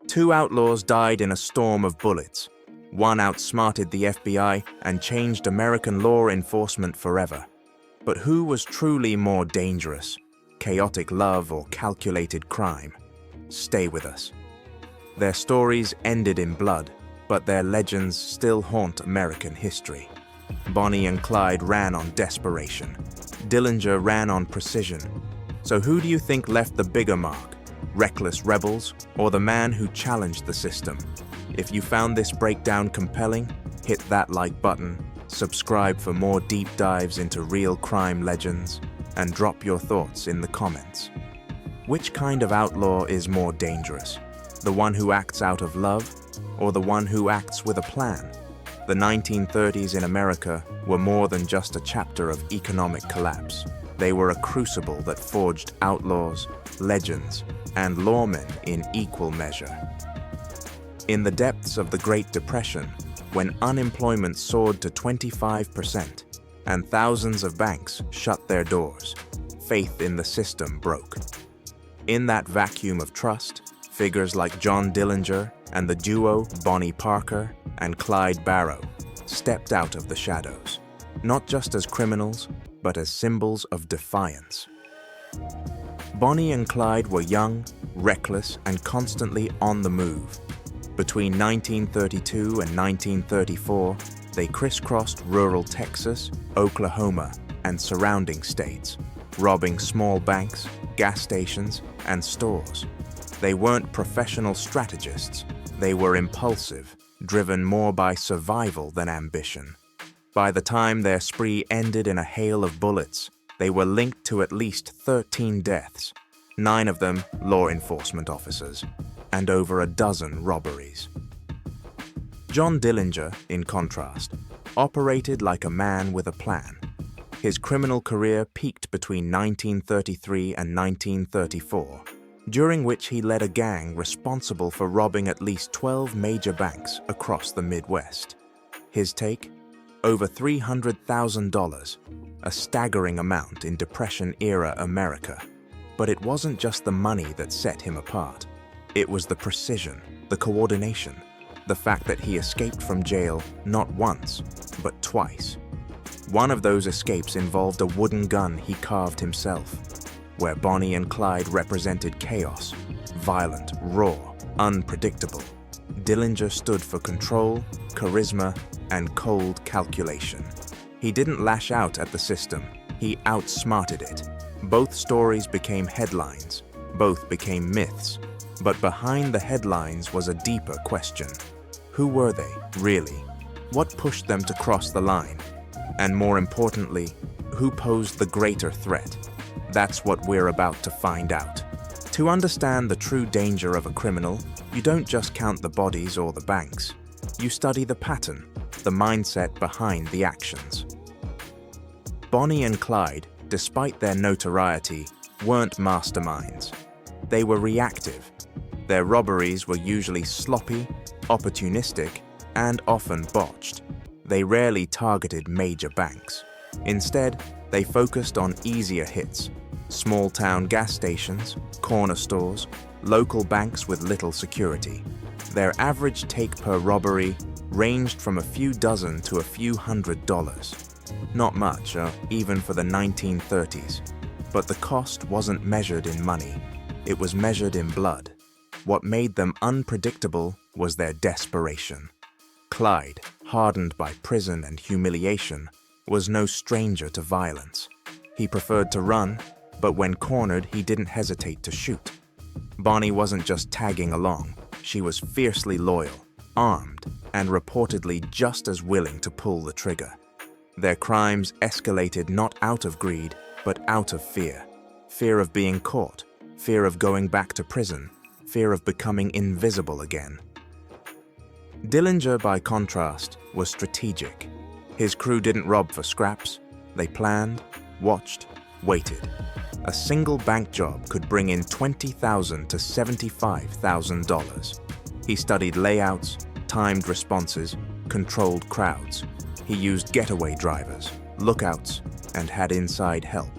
Two outlaws died in a storm of bullets. One outsmarted the FBI and changed American law enforcement forever. But who was truly more dangerous? Chaotic love or calculated crime? Stay with us. Their stories ended in blood, but their legends still haunt American history. Bonnie and Clyde ran on desperation. Dillinger ran on precision. So who do you think left the bigger mark? Reckless rebels or the man who challenged the system? If you found this breakdown compelling, hit that like button, subscribe for more deep dives into real crime legends, and drop your thoughts in the comments. Which kind of outlaw is more dangerous? The one who acts out of love, or the one who acts with a plan? The 1930s in America were more than just a chapter of economic collapse. They were a crucible that forged outlaws, legends, and lawmen in equal measure. In the depths of the Great Depression, when unemployment soared to 25% and thousands of banks shut their doors, faith in the system broke. In that vacuum of trust, figures like John Dillinger and the duo Parker and Clyde Barrow stepped out of the shadows, not just as criminals, but as symbols of defiance. Bonnie and Clyde were young, reckless, and constantly on the move. Between 1932 and 1934, they crisscrossed rural Texas, Oklahoma, and surrounding states, robbing small banks, gas stations, and stores. They weren't professional strategists. They were impulsive, driven more by survival than ambition. By the time their spree ended in a hail of bullets, they were linked to at least 13 deaths, 9 of them law enforcement officers, and over a dozen robberies. John Dillinger, in contrast, operated like a man with a plan. His criminal career peaked between 1933 and 1934, during which he led a gang responsible for robbing at least 12 major banks across the Midwest. His take? Over $300,000, a staggering amount in Depression-era America. But it wasn't just the money that set him apart. It was the precision, the coordination, the fact that he escaped from jail not once, but twice. One of those escapes involved a wooden gun he carved himself, where Bonnie and Clyde represented chaos, violent, raw, unpredictable. Dillinger stood for control, charisma, and cold calculation. He didn't lash out at the system, he outsmarted it. Both stories became headlines, both became myths. But behind the headlines was a deeper question. Who were they, really? What pushed them to cross the line? And more importantly, who posed the greater threat? That's what we're about to find out. To understand the true danger of a criminal, you don't just count the bodies or the banks. You study the pattern, the mindset behind the actions. Bonnie and Clyde, despite their notoriety, weren't masterminds. They were reactive. Their robberies were usually sloppy, opportunistic, and often botched. They rarely targeted major banks. Instead, they focused on easier hits: small-town gas stations, corner stores, local banks with little security. Their average take per robbery ranged from a few dozen to a few $100s. Not much, even for the 1930s. But the cost wasn't measured in money. It was measured in blood. What made them unpredictable was their desperation. Clyde, hardened by prison and humiliation, was no stranger to violence. He preferred to run, but when cornered, he didn't hesitate to shoot. Bonnie wasn't just tagging along. She was fiercely loyal, armed, and reportedly just as willing to pull the trigger. Their crimes escalated not out of greed, but out of fear. Fear of being caught, fear of going back to prison, fear of becoming invisible again. Dillinger, by contrast, was strategic. His crew didn't rob for scraps. They planned, watched, waited. A single bank job could bring in $20,000 to $75,000. He studied layouts, timed responses, controlled crowds. He used getaway drivers, lookouts, and had inside help.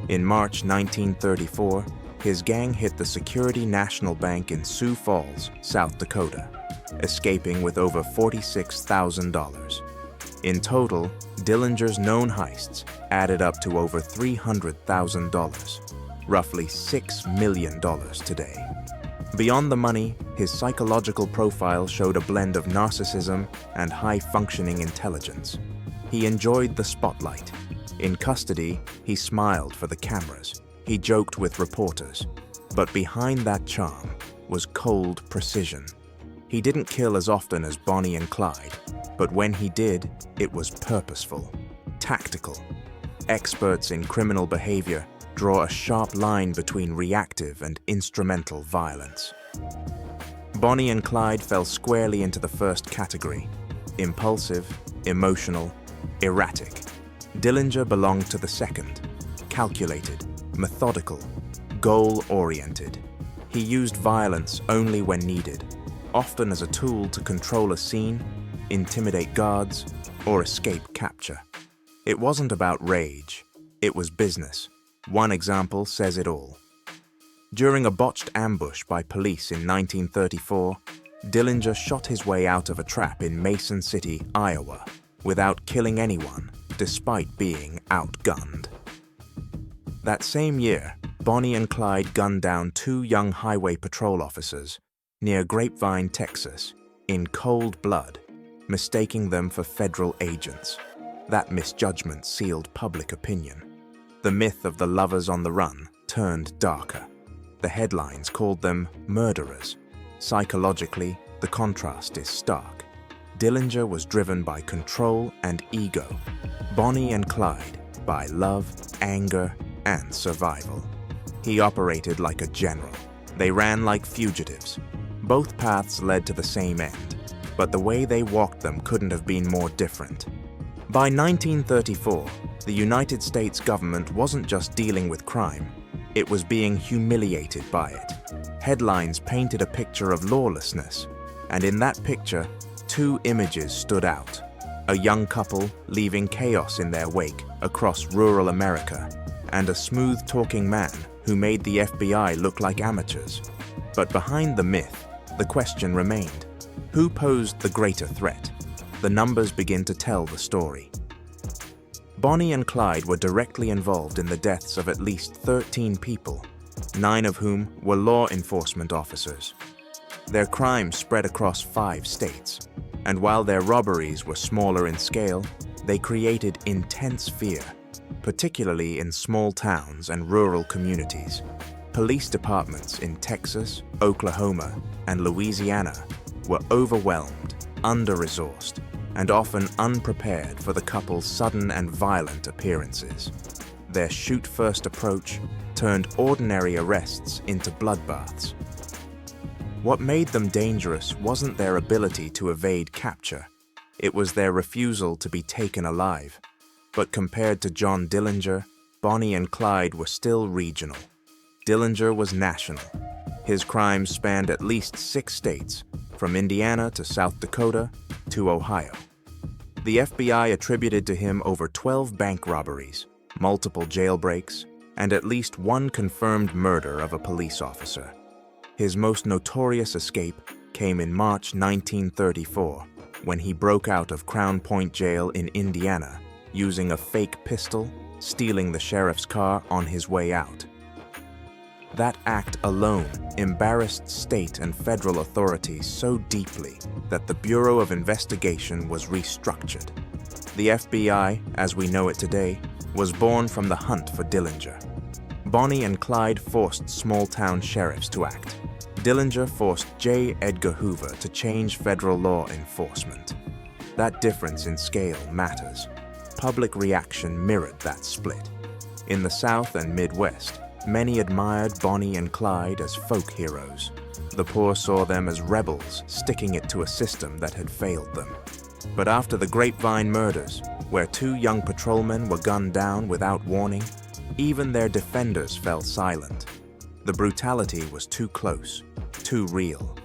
In March 1934, his gang hit the Security National Bank in Sioux Falls, South Dakota, escaping with over $46,000. In total, Dillinger's known heists added up to over $300,000, roughly $6 million today. Beyond the money, his psychological profile showed a blend of narcissism and high-functioning intelligence. He enjoyed the spotlight. In custody, he smiled for the cameras. He joked with reporters. But behind that charm was cold precision. He didn't kill as often as Bonnie and Clyde, but when he did, it was purposeful, tactical. Experts in criminal behavior draw a sharp line between reactive and instrumental violence. Bonnie and Clyde fell squarely into the first category: impulsive, emotional, erratic. Dillinger belonged to the second: calculated, methodical, goal-oriented. He used violence only when needed, often as a tool to control a scene, intimidate guards, or escape capture. It wasn't about rage, it was business. One example says it all. During a botched ambush by police in 1934, Dillinger shot his way out of a trap in Mason City, Iowa, without killing anyone, despite being outgunned. That same year, Bonnie and Clyde gunned down 2 young highway patrol officers near Grapevine, Texas, in cold blood, mistaking them for federal agents. That misjudgment sealed public opinion. The myth of the lovers on the run turned darker. The headlines called them murderers. Psychologically, the contrast is stark. Dillinger was driven by control and ego. Bonnie and Clyde by love, anger, and survival. He operated like a general. They ran like fugitives. Both paths led to the same end, but the way they walked them couldn't have been more different. By 1934, the United States government wasn't just dealing with crime, it was being humiliated by it. Headlines painted a picture of lawlessness, and in that picture, 2 images stood out: a young couple leaving chaos in their wake across rural America, and a smooth-talking man who made the FBI look like amateurs. But behind the myth, the question remained: who posed the greater threat? The numbers begin to tell the story. Bonnie and Clyde were directly involved in the deaths of at least 13 people, 9 of whom were law enforcement officers. Their crimes spread across 5 states, and while their robberies were smaller in scale, they created intense fear, particularly in small towns and rural communities. Police departments in Texas, Oklahoma, and Louisiana were overwhelmed, under-resourced, and often unprepared for the couple's sudden and violent appearances. Their shoot-first approach turned ordinary arrests into bloodbaths. What made them dangerous wasn't their ability to evade capture. It was their refusal to be taken alive. But compared to John Dillinger, Bonnie and Clyde were still regional. Dillinger was national. His crimes spanned at least 6 states, from Indiana to South Dakota to Ohio. The FBI attributed to him over 12 bank robberies, multiple jailbreaks, and at least 1 confirmed murder of a police officer. His most notorious escape came in March 1934, when he broke out of Crown Point Jail in Indiana, using a fake pistol, stealing the sheriff's car on his way out. That act alone embarrassed state and federal authorities so deeply that the Bureau of Investigation was restructured. The FBI, as we know it today, was born from the hunt for Dillinger. Bonnie and Clyde forced small-town sheriffs to act. Dillinger forced J. Edgar Hoover to change federal law enforcement. That difference in scale matters. Public reaction mirrored that split. In the South and Midwest, many admired Bonnie and Clyde as folk heroes. The poor saw them as rebels sticking it to a system that had failed them. But after the Grapevine murders, where 2 young patrolmen were gunned down without warning, even their defenders fell silent. The brutality was too close, too real.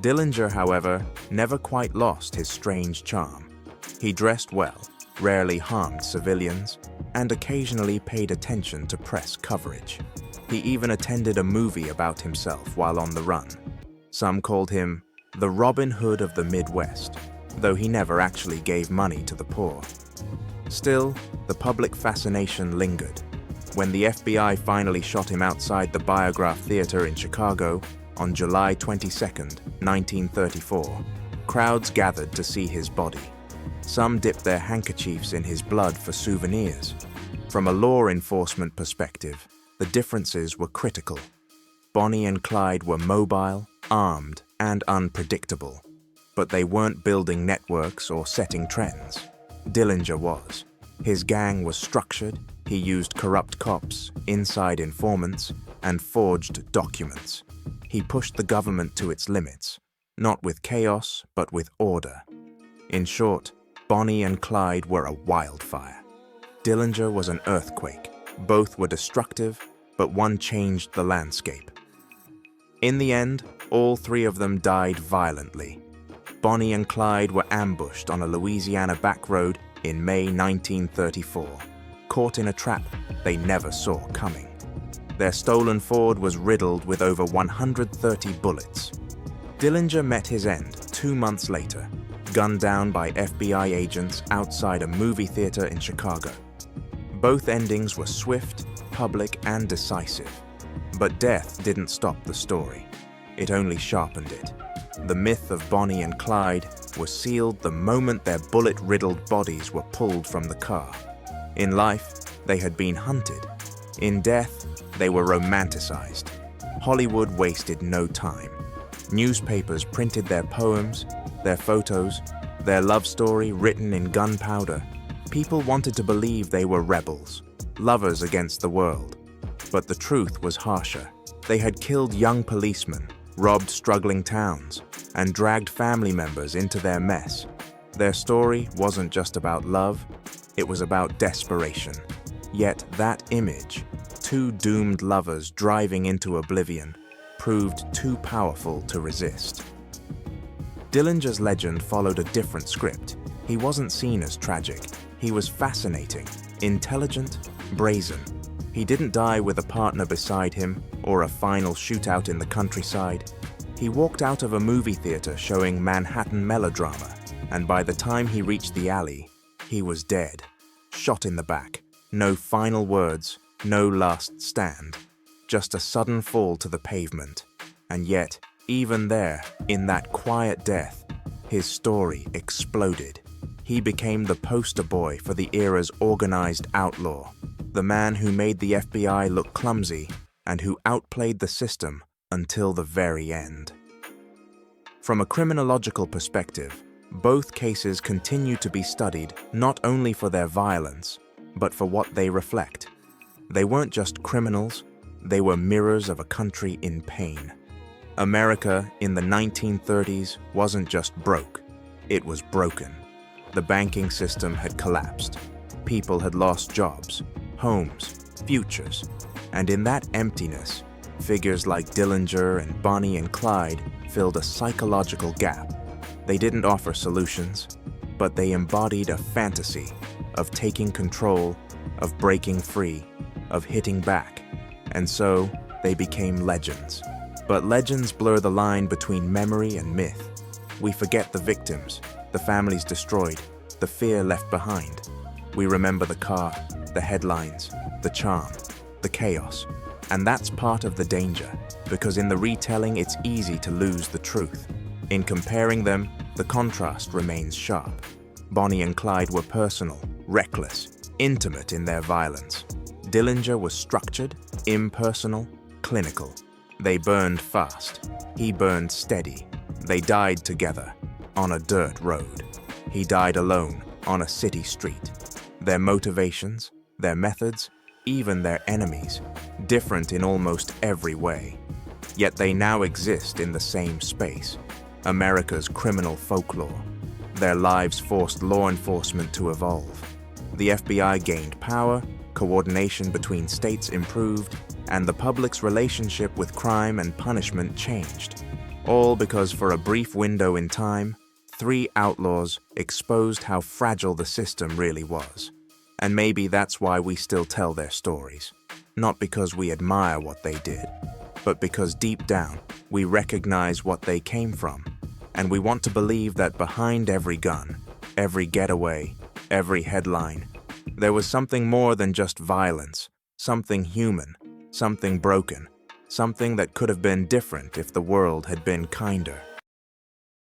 Dillinger, however, never quite lost his strange charm. He dressed well, rarely harmed civilians, and occasionally paid attention to press coverage. He even attended a movie about himself while on the run. Some called him the Robin Hood of the Midwest, though he never actually gave money to the poor. Still, the public fascination lingered. When the FBI finally shot him outside the Biograph Theater in Chicago on July 22, 1934, crowds gathered to see his body. Some dipped their handkerchiefs in his blood for souvenirs. From a law enforcement perspective, the differences were critical. Bonnie and Clyde were mobile, armed, and unpredictable, but they weren't building networks or setting trends. Dillinger was. His gang was structured. He used corrupt cops, inside informants, and forged documents. He pushed the government to its limits, not with chaos, but with order. In short, Bonnie and Clyde were a wildfire. Dillinger was an earthquake. Both were destructive, but one changed the landscape. In the end, all three of them died violently. Bonnie and Clyde were ambushed on a Louisiana back road in May 1934, caught in a trap they never saw coming. Their stolen Ford was riddled with over 130 bullets. Dillinger met his end 2 months later, gunned down by FBI agents outside a movie theater in Chicago. Both endings were swift, public, and decisive. But death didn't stop the story. It only sharpened it. The myth of Bonnie and Clyde was sealed the moment their bullet-riddled bodies were pulled from the car. In life, they had been hunted. In death, they were romanticized. Hollywood wasted no time. Newspapers printed their poems, their photos, their love story written in gunpowder. People wanted to believe they were rebels, lovers against the world. But the truth was harsher. They had killed young policemen, robbed struggling towns, and dragged family members into their mess. Their story wasn't just about love, it was about desperation. Yet that image, two doomed lovers driving into oblivion, proved too powerful to resist. Dillinger's legend followed a different script. He wasn't seen as tragic. He was fascinating, intelligent, brazen. He didn't die with a partner beside him or a final shootout in the countryside. He walked out of a movie theater showing Manhattan melodrama, and by the time he reached the alley, he was dead, shot in the back. No final words, no last stand, just a sudden fall to the pavement. And yet, even there, in that quiet death, his story exploded. He became the poster boy for the era's organized outlaw, the man who made the FBI look clumsy and who outplayed the system until the very end. From a criminological perspective, both cases continue to be studied not only for their violence, but for what they reflect. They weren't just criminals, they were mirrors of a country in pain. America in the 1930s wasn't just broke, it was broken. The banking system had collapsed. People had lost jobs, homes, futures. And in that emptiness, figures like Dillinger and Bonnie and Clyde filled a psychological gap. They didn't offer solutions, but they embodied a fantasy of taking control, of breaking free, of hitting back. And so, they became legends. But legends blur the line between memory and myth. We forget the victims, the families destroyed, the fear left behind. We remember the car, the headlines, the charm, the chaos. And that's part of the danger, because in the retelling it's easy to lose the truth. In comparing them, the contrast remains sharp. Bonnie and Clyde were personal, reckless, intimate in their violence. Dillinger was structured, impersonal, clinical. They burned fast. He burned steady. They died together, on a dirt road. He died alone, on a city street. Their motivations, their methods, even their enemies, different in almost every way. Yet they now exist in the same space, America's criminal folklore. Their lives forced law enforcement to evolve. The FBI gained power, coordination between states improved, and the public's relationship with crime and punishment changed. All because for a brief window in time, three outlaws exposed how fragile the system really was. And maybe that's why we still tell their stories. not because we admire what they did, but because deep down, we recognize what they came from, and we want to believe that behind every gun, every getaway, every headline, there was something more than just violence, something human, something broken, something that could have been different if the world had been kinder.